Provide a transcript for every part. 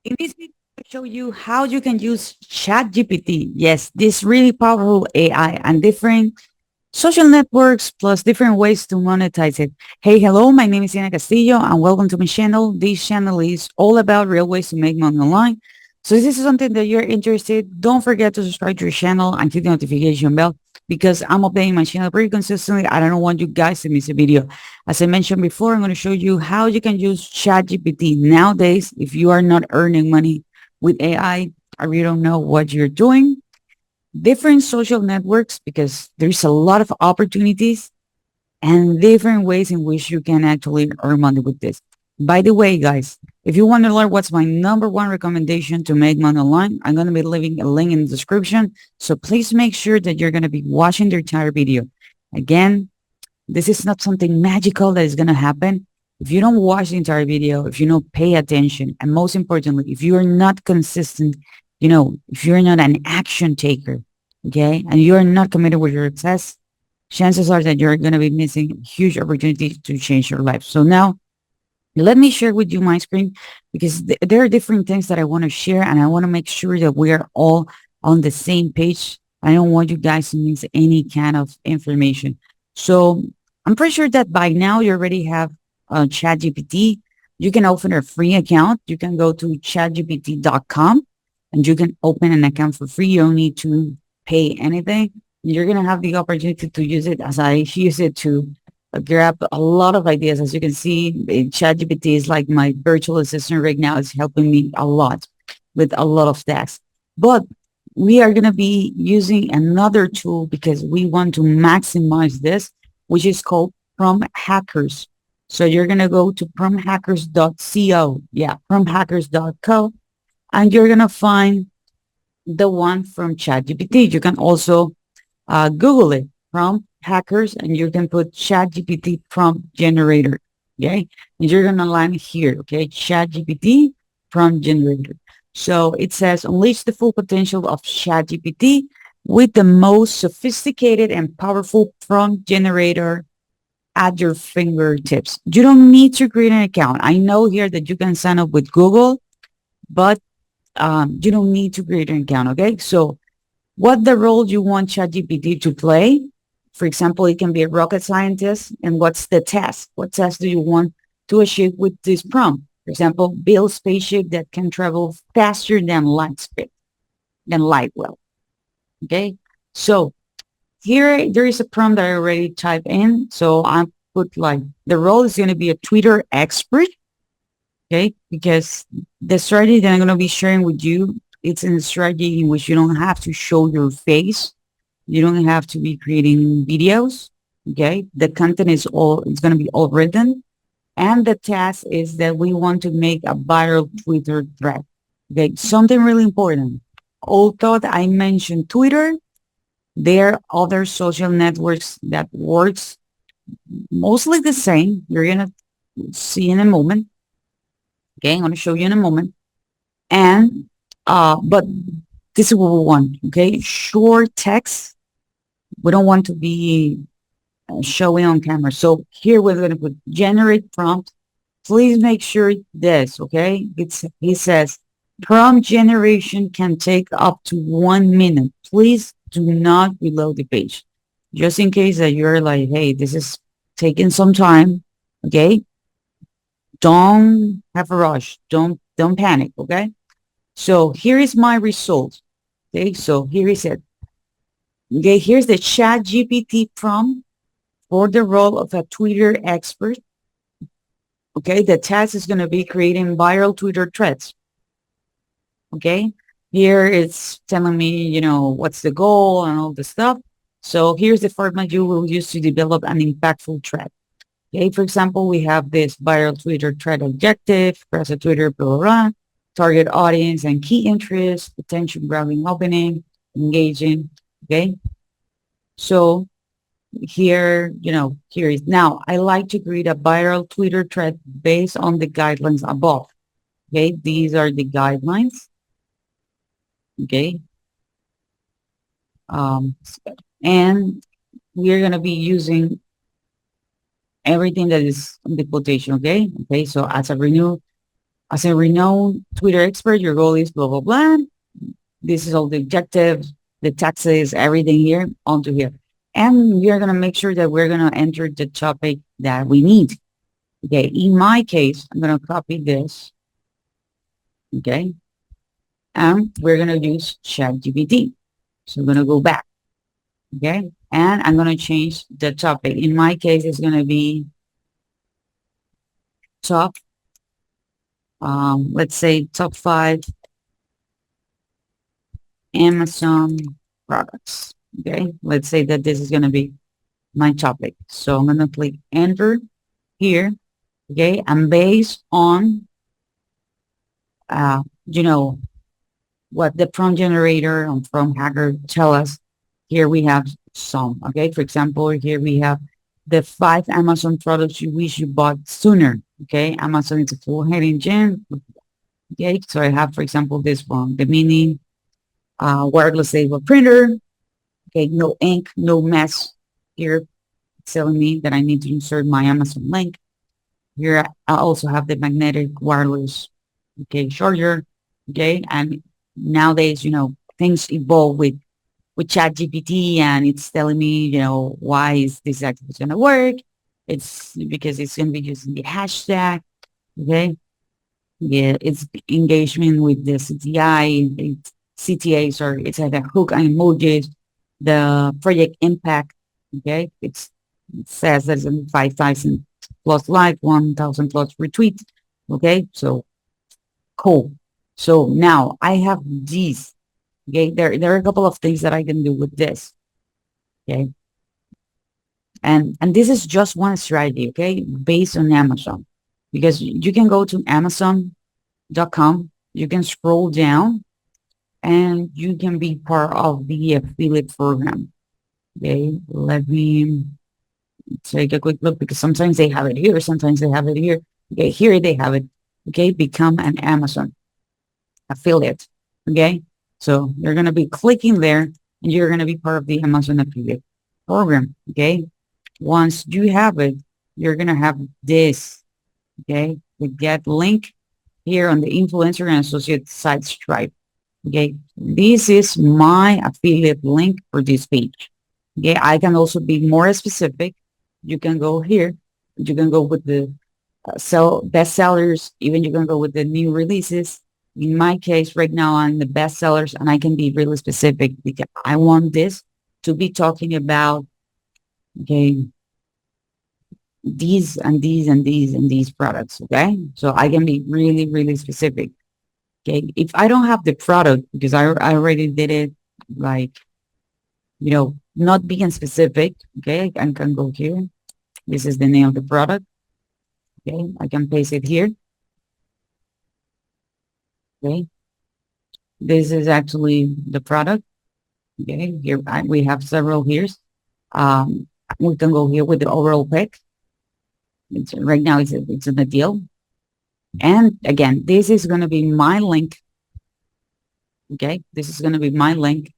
In this video, I'll show you how you can use ChatGPT. Yes, this really powerful AI and different social networks plus different ways to monetize it. Hey, hello, my name is Castillo and welcome to my channel. This channel is all about real ways to make money online. So if this is something that you're interested, don't forget to subscribe to your channel and click the notification bell because I'm updating my channel pretty consistently. I don't want you guys to miss a video. As I mentioned before, I'm going to show you how you can use ChatGPT nowadays if you are not earning money with AI or you don't know what you're doing. Different social networks because there's a lot of opportunities and different ways in which you can actually earn money with this. By the way, guys, if you want to learn what's my number one recommendation to make money online, I'm going to be leaving a link in the description. So please make sure that you're going to be watching the entire video. Again, this is not something magical that is going to happen. If you don't watch the entire video, if you don't pay attention, and most importantly, if you are not consistent, if you're not an action taker, okay, and you're not committed with your success, chances are that you're going to be missing huge opportunities to change your life. So now let me share with you my screen because there are different things that I want to share and I want to make sure that we are all on the same page. I don't want you guys to miss any kind of information. So I'm pretty sure that by now you already have ChatGPT. You can open a free account. You can go to chatgpt.com and you can open an account for free. You don't need to pay anything. You're going to have the opportunity to use it as I use it to grab a lot of ideas. As you can see, ChatGPT is like my virtual assistant right now. It's helping me a lot with a lot of tasks. But we are going to be using another tool because we want to maximize this, which is called Prompt Hackers. So you're going to go to prompthackers.co. Yeah, prompthackers.co. And you're going to find the one from ChatGPT. You can also Google it, prompt hackers, and you can put ChatGPT prompt generator. Okay. And you're going to land here. Okay. ChatGPT prompt generator. So it says unleash the full potential of ChatGPT with the most sophisticated and powerful prompt generator at your fingertips. You don't need to create an account. I know here that you can sign up with Google, but you don't need to create an account. Okay. So what the role you want ChatGPT to play. For example, it can be a rocket scientist. And what's the task? What task do you want to achieve with this prompt? For example, build spaceship that can travel faster than light speed, than light will. Okay. So here there is a prompt that I already typed in. So I put like the role is going to be a Twitter expert. Okay. Because the strategy that I'm going to be sharing with you, it's a strategy in which you don't have to show your face. You don't have to be creating videos. Okay. The content is it's going to be all written. And the task is that we want to make a viral Twitter thread. Okay. Something really important. Although I mentioned Twitter, there are other social networks that works mostly the same. You're going to see in a moment. Okay. I'm going to show you in a moment. And, but this is what we want. Okay. Short text. We don't want to be showing on camera. So here we're going to put generate prompt. Please make sure this, okay? It says prompt generation can take up to 1 minute. Please do not reload the page. Just in case that you're like, hey, this is taking some time, okay? Don't have a rush. Don't panic, okay? So here is my result. Okay, so here is it. Okay, here's the Chat GPT prompt for the role of a Twitter expert. Okay, the task is going to be creating viral Twitter threads. Okay, here it's telling me, what's the goal and all the stuff. So here's the format you will use to develop an impactful thread. Okay, for example, we have this viral Twitter thread objective, press a Twitter, blah, blah, blah, target audience and key interests, attention grabbing opening, engaging. Okay, so here, here is now I like to create a viral Twitter thread based on the guidelines above. Okay, these are the guidelines. Okay. Um, and we're going to be using everything that is in the quotation. Okay. Okay. So as a renew, As a renowned Twitter expert, your goal is blah, blah, blah. This is all the objectives, the taxes, everything here onto here. And we are going to make sure that we're going to enter the topic that we need. Okay. In my case, I'm going to copy this. Okay. And we're going to use ChatGPT. So I'm going to go back. Okay. And I'm going to change the topic. In my case, it's going to be top, let's say top 5 Amazon products. Okay. Let's say that this is going to be my topic. So I'm going to click enter here. Okay. And based on, you know, what the prompt generator and prompt hacker tell us, here we have some. Okay. For example, here we have the 5 Amazon products you wish you bought sooner. Okay. Amazon is a full head engine. Okay. So I have, for example, this one, the mini wireless label printer. Okay. No ink, no mess. Here it's telling me that I need to insert my Amazon link. Here I also have the magnetic wireless, okay, charger. Okay. And nowadays, things evolve with ChatGPT, and it's telling me, why is this actually going to work? It's because it's going to be using the hashtag. Okay. Yeah. It's engagement with the CTI, it's CTAs, or it's like a hook and emojis, the project impact. Okay. It says there's 5,000 plus like 1,000 plus retweets. Okay. So cool. So now I have these. Okay. There are a couple of things that I can do with this. Okay. And this is just one strategy, okay, based on Amazon, because you can go to Amazon.com, you can scroll down, and you can be part of the affiliate program. Okay, let me take a quick look, because sometimes they have it here, sometimes they have it here. Okay, here they have it. Okay, become an Amazon affiliate. Okay, so you're going to be clicking there, and you're going to be part of the Amazon affiliate program. Okay, once you have it, you're going to have this. Okay, the get link here on the influencer and associate site Stripe. Okay, this is my affiliate link for this page. Okay, I can also be more specific. You can go here. You can go with the sell best sellers. Even you can go with the new releases. In my case, right now, I'm the best sellers, and I can be really specific because I want this to be talking about, okay, these and these and these and these products. Okay, so I can be really, really specific. Okay, if I don't have the product, because I already did it, like, not being specific. Okay, I can go here. This is the name of the product. Okay, I can paste it here. Okay, this is actually the product. Okay, here we have several here. We can go here with the overall pick. Right now it's in the deal. And again, this is going to be my link. Okay, this is going to be my link.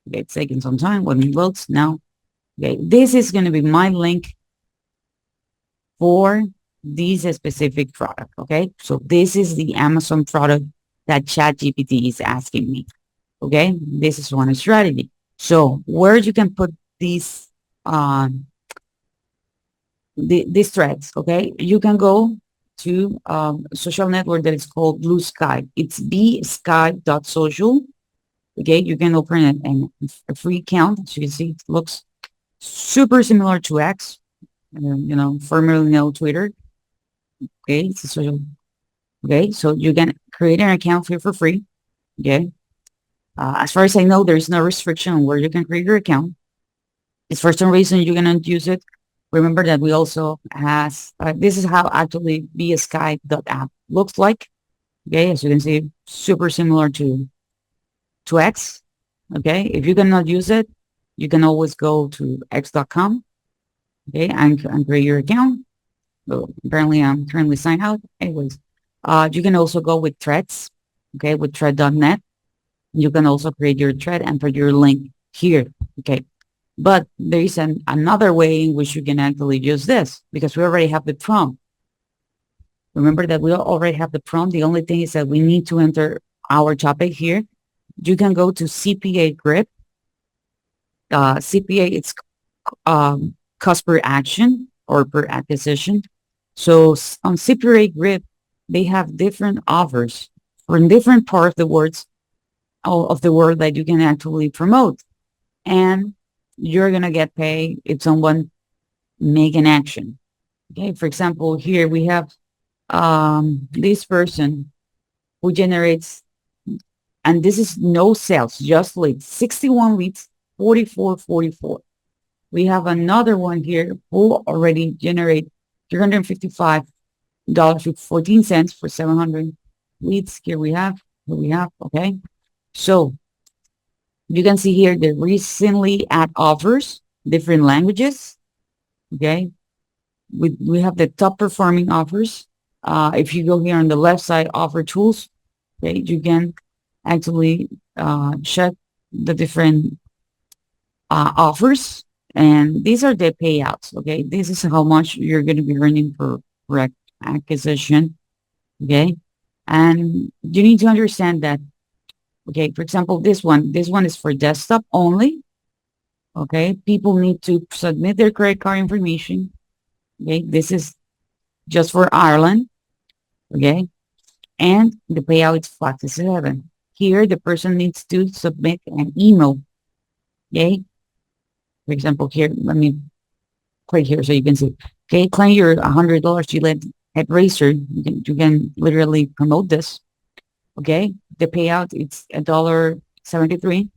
Okay, it's taking some time. When it loads now. Okay, this is going to be my link for this specific product. Okay, so this is the Amazon product that ChatGPT is asking me. Okay, this is one strategy. So where you can put these these threads, okay, you can go to a social network that is called Blue Sky. It's bsky.social. Okay, you can open a free account. As you can see, it looks super similar to X, formerly known Twitter. Okay, it's a social. Okay, so you can create an account here for free. Okay, as far as I know, there's no restriction on where you can create your account. If for some reason you're gonna use it, remember that we also has this is how actually bsky.app looks like. Okay, as you can see, super similar to X. Okay, if you cannot use it, you can always go to x.com. Okay, and create your account. So apparently I'm currently signed out. Anyways, you can also go with threads. Okay, with thread.net. You can also create your thread and put your link here. Okay, but there is another way in which you can actually use this, because we already have the prompt. Remember that we already have the prompt. The only thing is that we need to enter our topic here. You can go to CPA Grip. CPA, it's cost per action or per acquisition. So on CPA Grip, they have different offers from different part of the words of the word that you can actually promote. And you're going to get paid if someone make an action. Okay. For example, here we have this person who generates, and this is no sales, just leads, 61 leads, 4444. We have another one here who already generate $355 with 14 cents for 700 leads. Here we have, okay. So you can see here the recently add offers, different languages, okay. We have the top performing offers. If you go here on the left side, offer tools, okay, you can actually check the different offers, and these are the payouts. Okay, this is how much you're going to be earning per acquisition. Okay, and you need to understand that. Okay, for example, this one is for desktop only. Okay, people need to submit their credit card information. Okay, this is just for Ireland. Okay, and the payout is 5 to 7. Here, the person needs to submit an email. Okay, for example, here, let me click here so you can see. Okay, claim your $100 you let at Racer. You can literally promote this. Okay, the payout it's $1.73.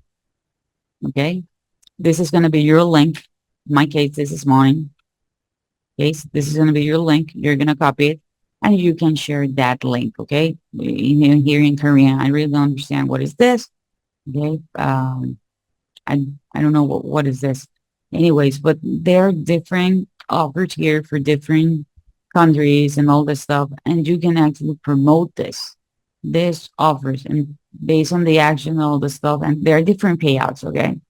Okay, this is going to be your link. In my case, this is mine. Okay, so this is going to be your link. You're going to copy it and you can share that link. Okay, here in Korean, I really don't understand what is this. Okay, I don't know what is this. Anyways, but there are different offers here for different countries and all this stuff, and you can actually promote this offers and based on the action and all the stuff, and there are different payouts. Okay,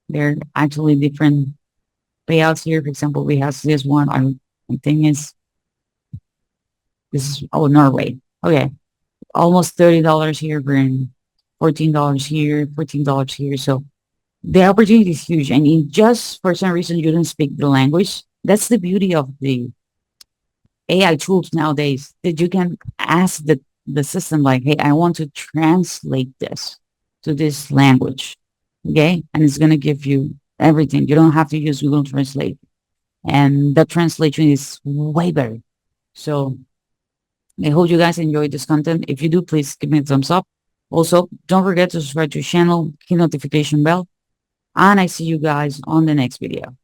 there are actually different payouts here. For example, we have this one. I think this is Norway. Okay, almost $30 here, bring $14 here, $14 here. So the opportunity is huge, and in just for some reason you don't speak the language. That's the beauty of the AI tools nowadays, that you can ask the system like, hey, I want to translate this to this language. Okay. And it's going to give you everything. You don't have to use Google Translate. And the translation is way better. So I hope you guys enjoyed this content. If you do, please give me a thumbs up. Also, don't forget to subscribe to the channel, hit notification bell, and I see you guys on the next video.